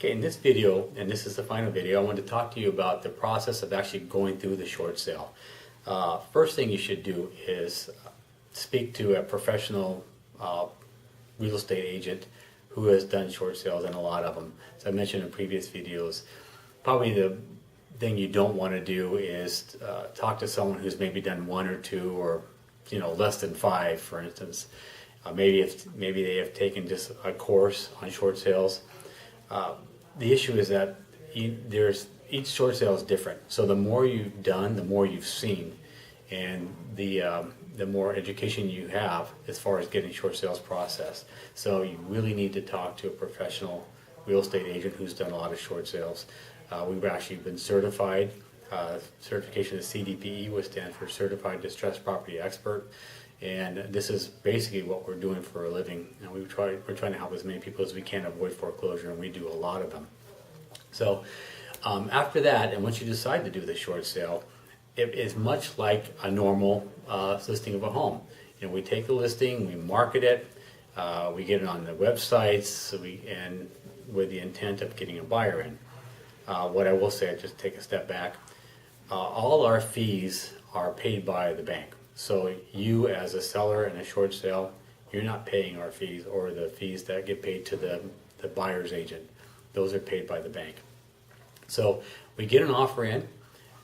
Okay, in this video, and this is the final video, I want to talk to you about the process of actually going through the short sale. First thing you should do is speak to a professional real estate agent who has done short sales, and a lot of them. As I mentioned in previous videos, probably the thing you don't want to do is talk to someone who's maybe done one or two, or less than five, for instance. Maybe they have taken just a course on short sales. The issue is that each short sale is different. So the more you've done, the more you've seen, and the more education you have as far as getting short sales processed. So you really need to talk to a professional real estate agent who's done a lot of short sales. We've actually been certified. Certification of CDPE, which stands for Certified Distressed Property Expert. And this is basically what we're doing for a living. We're trying to help as many people as we can avoid foreclosure, and we do a lot of them. So after that, and once you decide to do the short sale, it is much like a normal listing of a home. We take the listing, we market it, we get it on the websites, and with the intent of getting a buyer in. What I will say, just take a step back, all our fees are paid by the bank. So you, as a seller in a short sale, you're not paying our fees or the fees that get paid to the buyer's agent. Those are paid by the bank. So we get an offer in,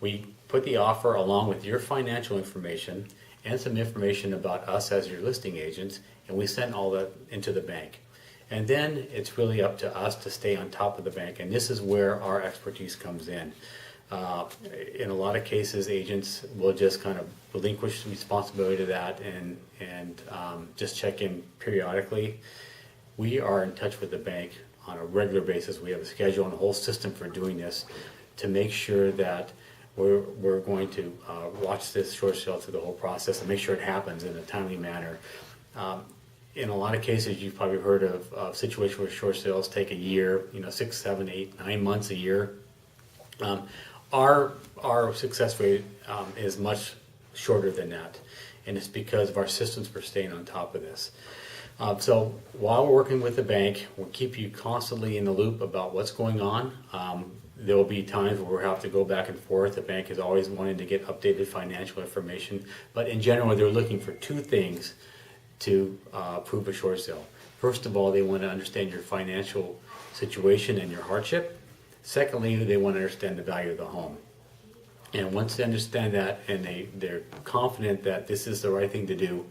we put the offer along with your financial information and some information about us as your listing agents, and we send all that into the bank. And then it's really up to us to stay on top of the bank, and this is where our expertise comes in. In a lot of cases, agents will just kind of relinquish responsibility to that and just check in periodically. We are in touch with the bank on a regular basis. We have a schedule and a whole system for doing this to make sure that we're going to watch this short sale through the whole process and make sure it happens in a timely manner. In a lot of cases, you've probably heard of situations where short sales take a year, 6, 7, 8, 9 months, a year. Our success rate is much shorter than that, and it's because of our systems for staying on top of this. So while we're working with the bank, we'll keep you constantly in the loop about what's going on. There will be times where we'll have to go back and forth. The bank is always wanting to get updated financial information, but in general, they're looking for two things to approve a short sale. First of all, they want to understand your financial situation and your hardship. Secondly, they want to understand the value of the home. And once they understand that and they're confident that this is the right thing to do,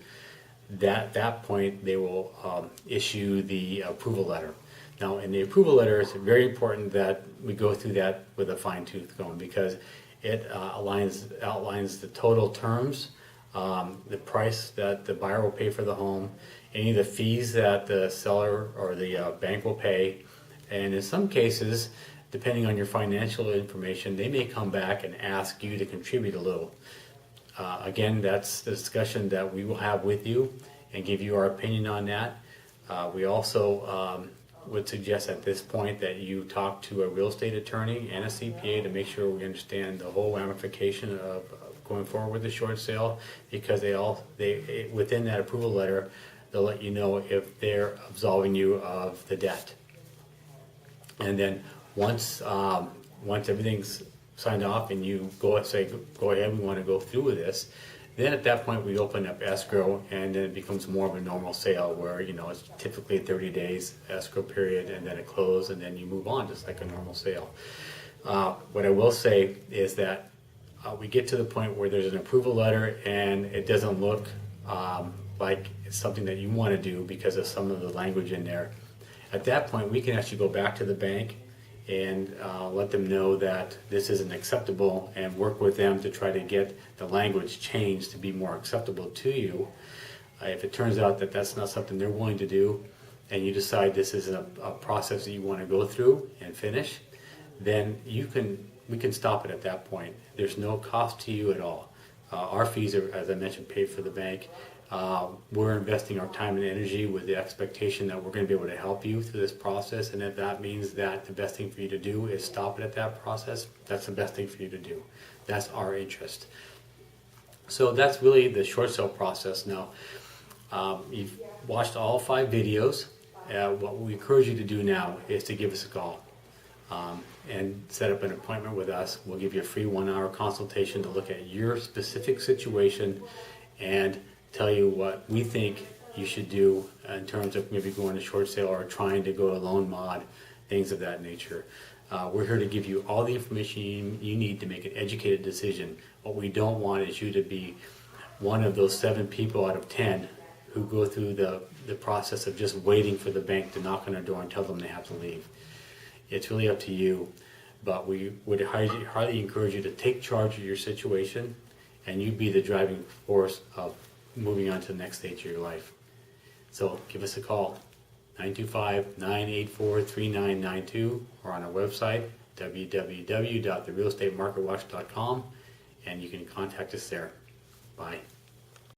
that point they will issue the approval letter. Now, in the approval letter, it's very important that we go through that with a fine-tooth comb, because it outlines the total terms, the price that the buyer will pay for the home, any of the fees that the seller or the bank will pay, and in some cases, depending on your financial information, they may come back and ask you to contribute a little. Again, that's the discussion that we will have with you and give you our opinion on that. We also would suggest at this point that you talk to a real estate attorney and a CPA to make sure we understand the whole ramification of going forward with the short sale, because they within that approval letter, they'll let you know if they're absolving you of the debt. And then once everything's signed off and you go ahead, we want to go through with this, then at that point we open up escrow, and then it becomes more of a normal sale where it's typically 30 days escrow period, and then it closes, and then you move on just like a normal sale. What I will say is that we get to the point where there's an approval letter and it doesn't look like it's something that you want to do because of some of the language in there. At that point, we can actually go back to the bank and let them know that this isn't acceptable, and work with them to try to get the language changed to be more acceptable to you. If it turns out that that's not something they're willing to do, and you decide this is a process that you want to go through and finish, then we can stop it at that point. There's no cost to you at all. Our fees are, as I mentioned, paid for the bank. We're investing our time and energy with the expectation that we're going to be able to help you through this process, and if that means that the best thing for you to do is stop it at that process, that's the best thing for you to do. That's our interest. So that's really the short sale process. Now, you've watched all 5 videos. What we encourage you to do now is to give us a call. and set up an appointment with us. We'll give you a free 1-hour consultation to look at your specific situation and tell you what we think you should do in terms of maybe going to short sale or trying to go to loan mod, things of that nature. We're here to give you all the information you need to make an educated decision. What we don't want is you to be one of those 7 people out of 10 who go through the process of just waiting for the bank to knock on their door and tell them they have to leave. It's really up to you, but we would highly encourage you to take charge of your situation and you be the driving force of moving on to the next stage of your life. So give us a call, 925-984-3992, or on our website, www.therealestatemarketwatch.com, and you can contact us there. Bye.